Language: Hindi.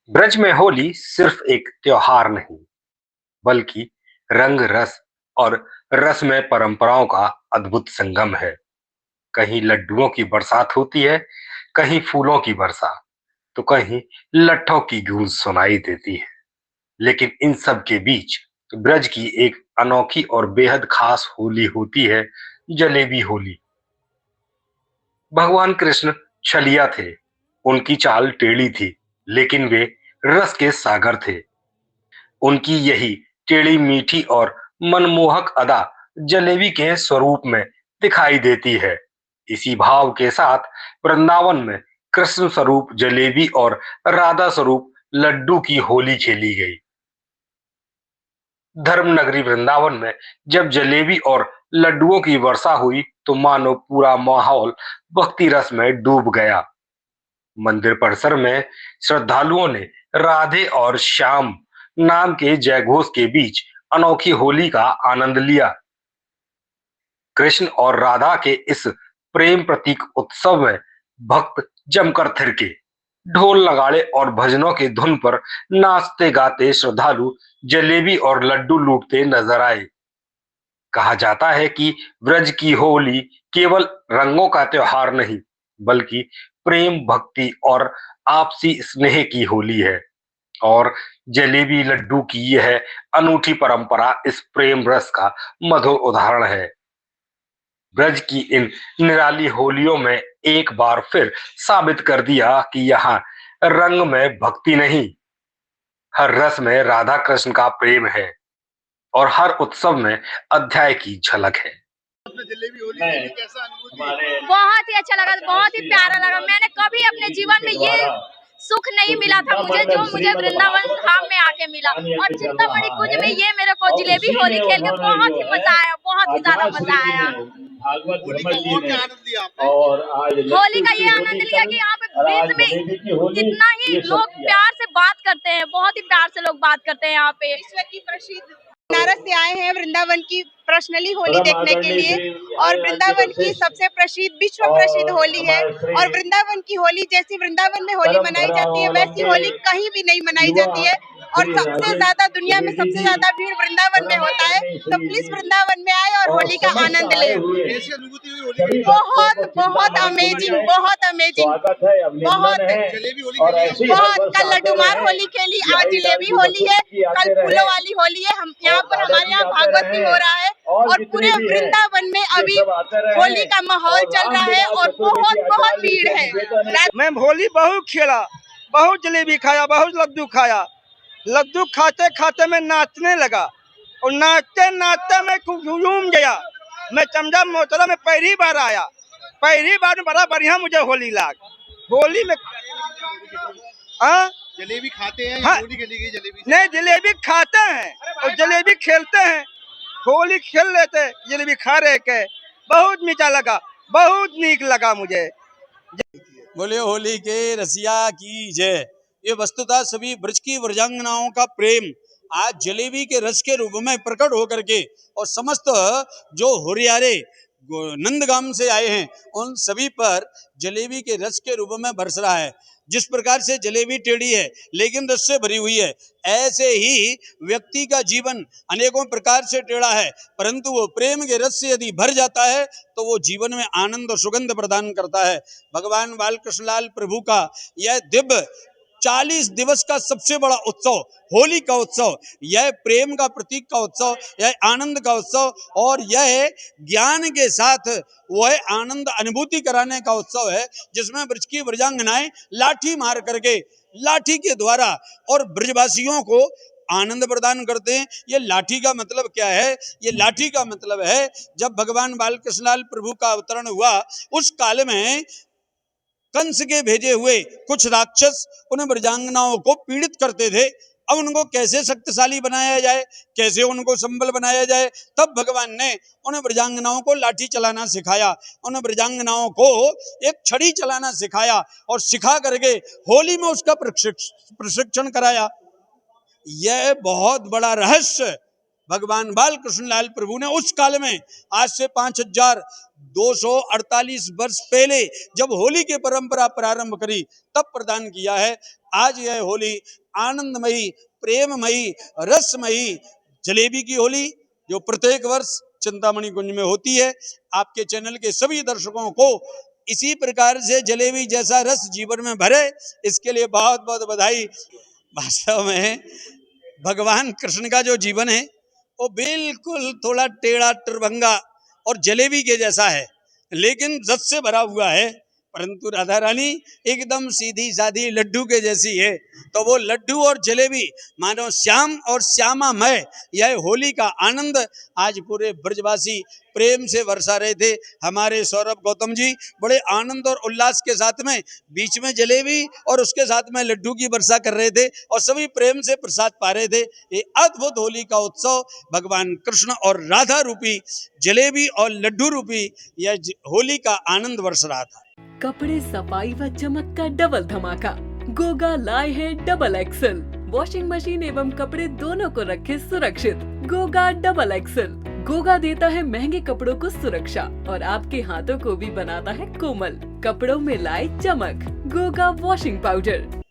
ब्रज में होली सिर्फ एक त्योहार नहीं, बल्कि रंग रस और रसमय परंपराओं का अद्भुत संगम है। कहीं लड्डुओं की बरसात होती है, कहीं फूलों की वर्षा, तो कहीं लट्ठों की गूंज सुनाई देती है। लेकिन इन सब के बीच ब्रज की एक अनोखी और बेहद खास होली होती है, जलेबी होली। भगवान कृष्ण छलिया थे, उनकी चाल टेढ़ी थी, लेकिन वे रस के सागर थे। उनकी यही टेढ़ी मीठी और मनमोहक अदा जलेबी के स्वरूप में दिखाई देती है। इसी भाव के साथ वृंदावन में कृष्ण स्वरूप जलेबी और राधा स्वरूप लड्डू की होली खेली गई। धर्म नगरी वृंदावन में जब जलेबी और लड्डुओं की वर्षा हुई तो मानो पूरा माहौल भक्ति रस में डूब गया। मंदिर परिसर में श्रद्धालुओं ने राधे और श्याम नाम के जयघोष के बीच अनोखी होली का आनंद लिया। कृष्ण और राधा के इस प्रेम प्रतीक उत्सव में भक्त जमकर थिरके। ढोल नगाड़े और भजनों की धुन पर नाचते गाते श्रद्धालु जलेबी और लड्डू लूटते नजर आए। कहा जाता है कि ब्रज की होली केवल रंगों का त्योहार नहीं, बल्कि प्रेम, भक्ति और आपसी स्नेह की होली है। और जलेबी लड्डू की यह अनूठी परंपरा इस प्रेम रस का मधुर उदाहरण है। ब्रज की इन निराली होलियों में एक बार फिर साबित कर दिया कि यहाँ रंग में भक्ति नहीं, हर रस में राधा कृष्ण का प्रेम है और हर उत्सव में अध्याय की झलक है। जलेबी होली खेली, कैसा अनुभूति? बहुत ही अच्छा लगा, बहुत ही प्यारा लगा। मैंने कभी अपने जीवन में ये सुख नहीं मिला था मुझे जो मुझे वृंदावन धाम में आके मिला। और चिंतामणि कुंज में ये मेरे को जलेबी होली खेल के बहुत ही मजा आया, बहुत ही ज्यादा मजा आया। होली का और क्या आनंद लिया आपने? होली का ये आनंद लिया कि यहाँ पे ब्रिज में कितना ही लोग प्यार से बात करते हैं, बहुत ही प्यार से लोग बात करते हैं। यहाँ पे विश्व की प्रसिद्ध बनारस से आए हैं वृंदावन की पर्सनली होली देखने के लिए। और वृंदावन की सबसे प्रसिद्ध, विश्व प्रसिद्ध होली है। और वृंदावन की होली जैसी वृंदावन में होली मनाई जाती है, वैसी होली कहीं भी नहीं मनाई जाती है। और सबसे ज्यादा दुनिया में सबसे ज्यादा भीड़ वृंदावन में होता है। तो प्लीज वृंदावन में आए और होली का आनंद ले। कैसी अनुभूति हुई होली की? बहुत बहुत अमेजिंग, बहुत अमेजिंग, बहुत जलेबी होली खेली? बहुत। कल लड्डूमार होली खेली, आज जलेबी होली है, कल फूलों वाली होली है। हम यहाँ पर, हमारे यहाँ भागवत भी हो रहा है। और पूरे वृंदावन में अभी होली का माहौल चल रहा है और बहुत बहुत भीड़ है। मैं होली बहुत खेला, बहुत जलेबी खाया, बहुत लड्डू खाया। लड्डू खाते खाते मैं नाचने लगा और नाचते नाचते मैं झूम गया। मैं चमड़ा मोतरा में पहली बार आया, पहली बार में बड़ा बढ़िया मुझे होली लाग। होली में जलेबी खाते हैं? हाँ, होली खेली गई जलेबी? नहीं, जलेबी खाते हैं और जलेबी खेलते हैं। होली खेल लेते, जलेबी खा रहे के बहुत मीठा लगा, बहुत नीक लगा मुझे। बोले होली के रसिया की जय। ये वस्तुतः सभी ब्रज की व्रजांगनाओं का प्रेम आज जलेबी के रस के रूप में प्रकट होकर के और समस्त जो हुरियारे नंदगाम से आए हैं उन सभी पर जलेबी के रस के रूप में बरस रहा है। जिस प्रकार से जलेबी टेढ़ी है लेकिन रस से भरी हुई है, ऐसे ही व्यक्ति का जीवन अनेकों प्रकार से टेढ़ा है, परंतु वो प्रेम के रस से यदि भर जाता है तो वो जीवन में आनंद और सुगंध प्रदान करता है। भगवान बालकृष्णलाल प्रभु का यह दिव्य 40 दिवस का सबसे बड़ा उत्सव होली का उत्सव, यह प्रेम का प्रतीक का उत्सव, यह आनंद का उत्सव और यह ज्ञान के साथ वह आनंद अनुभूति कराने का उत्सव है, जिसमें ब्रज की ब्रजांगनाएं लाठी मार करके, लाठी के द्वारा और ब्रजवासियों को आनंद प्रदान करते हैं। ये लाठी का मतलब क्या है? ये लाठी का मतलब है जब भगवान बालकृष्णलाल प्रभु का अवतरण हुआ उस काल में कंस के भेजे हुए कुछ राक्षस उन ब्रजांगनाओं को पीड़ित करते थे। अब उनको कैसे शक्तिशाली बनाया जाए, कैसे उनको संबल बनाया जाए, तब भगवान ने उन ब्रजांगनाओं को लाठी चलाना सिखाया, उन ब्रजांगनाओं को एक छड़ी चलाना सिखाया और सिखा करके होली में उसका प्रशिक्षण कराया। यह बहुत बड़ा रहस्य भगवान बाल कृष्ण लाल प्रभु ने उस काल में आज से 5248 वर्ष पहले जब होली की परंपरा प्रारंभ करी तब प्रदान किया है। आज यह होली आनंदमयी, प्रेममयी, रसमयी जलेबी की होली जो प्रत्येक वर्ष चिंतामणि कुंज में होती है। आपके चैनल के सभी दर्शकों को इसी प्रकार से जलेबी जैसा रस जीवन में भरे, इसके लिए बहुत बहुत बधाई। वास्तव में भगवान कृष्ण का जो जीवन है वो बिल्कुल थोड़ा टेढ़ा टिरभंगा और जलेबी के जैसा है, लेकिन रस से भरा हुआ है, परंतु राधा रानी एकदम सीधी साधी लड्डू के जैसी है। तो वो लड्डू और जलेबी मानो श्याम और श्यामामय, यह होली का आनंद आज पूरे ब्रजवासी प्रेम से बरसा रहे थे। हमारे सौरभ गौतम जी बड़े आनंद और उल्लास के साथ में बीच में जलेबी और उसके साथ में लड्डू की वर्षा कर रहे थे और सभी प्रेम से प्रसाद पा रहे थे। ये अद्भुत होली का उत्सव भगवान कृष्ण और राधा रूपी जलेबी और लड्डू रूपी यह होली का आनंद बरस रहा था। कपड़े सफाई व चमक का डबल धमाका, गोगा लाए हैं डबल एक्सल। वॉशिंग मशीन एवं कपड़े दोनों को रखे सुरक्षित। Goga double axle. गोगा देता है महंगे कपड़ों को सुरक्षा और आपके हाथों को भी बनाता है कोमल। कपड़ों में लाए चमक। Goga washing powder.